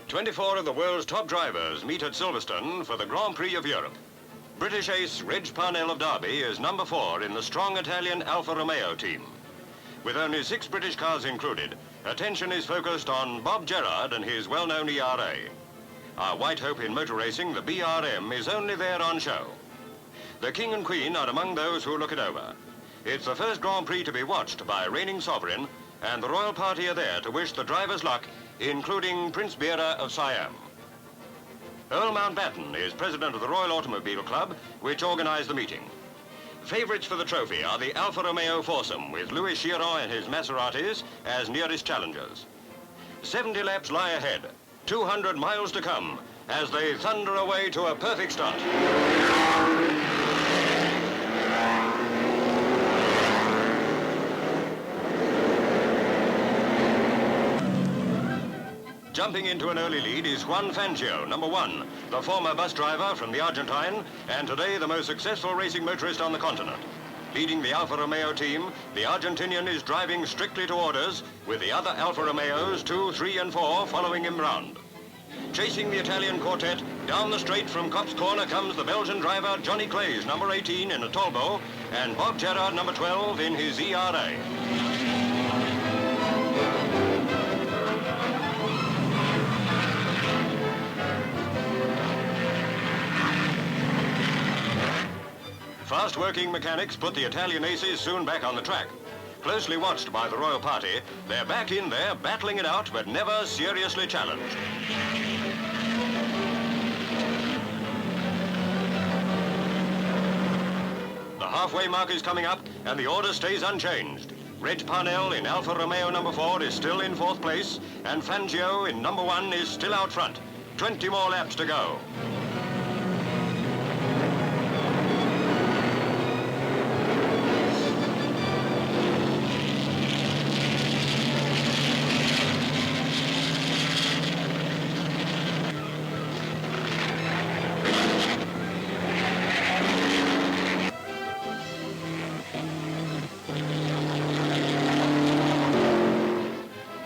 24 of the world's top drivers meet at Silverstone for the Grand Prix of Europe. British ace Reg Parnell of Derby is number 4 in the strong Italian Alfa Romeo team. With only 6 British cars included, attention is focused on Bob Gerrard and his well-known ERA. Our white hope in motor racing, the BRM, is only there on show. The King and Queen are among those who look it over. It's the first Grand Prix to be watched by a reigning sovereign, and the royal party are there to wish the drivers luck, including Prince Bira of Siam. Earl Mountbatten is president of the Royal Automobile Club, which organized the meeting. Favorites for the trophy are the Alfa Romeo foursome, with Louis Chiron and his Maseratis as nearest challengers. 70 laps lie ahead, 200 miles to come, as they thunder away to a perfect start. Jumping into an early lead is Juan Fangio, number 1, the former bus driver from the Argentine, and today the most successful racing motorist on the continent. Leading the Alfa Romeo team, the Argentinian is driving strictly to orders, with the other Alfa Romeos, 2, 3, and 4, following him round. Chasing the Italian quartet, down the straight from Copse Corner comes the Belgian driver Johnny Claes, number 18 in a Tolbo, and Bob Gerrard, number 12 in his ERA. Fast-working mechanics put the Italian aces soon back on the track. Closely watched by the royal party, they're back in there battling it out, but never seriously challenged. The halfway mark is coming up, and the order stays unchanged. Reg Parnell in Alfa Romeo number 4 is still in 4th place, and Fangio in number 1 is still out front. 20 more laps to go.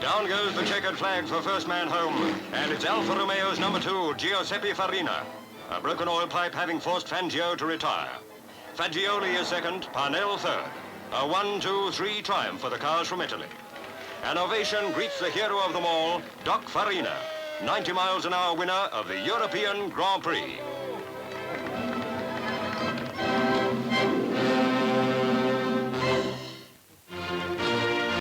Down goes the checkered flag for first man home, and it's Alfa Romeo's number 2, Giuseppe Farina. A broken oil pipe having forced Fangio to retire. Fagioli is second, Parnell third. A 1-2-3 triumph for the cars from Italy. An ovation greets the hero of them all, Doc Farina, 90 miles an hour winner of the European Grand Prix.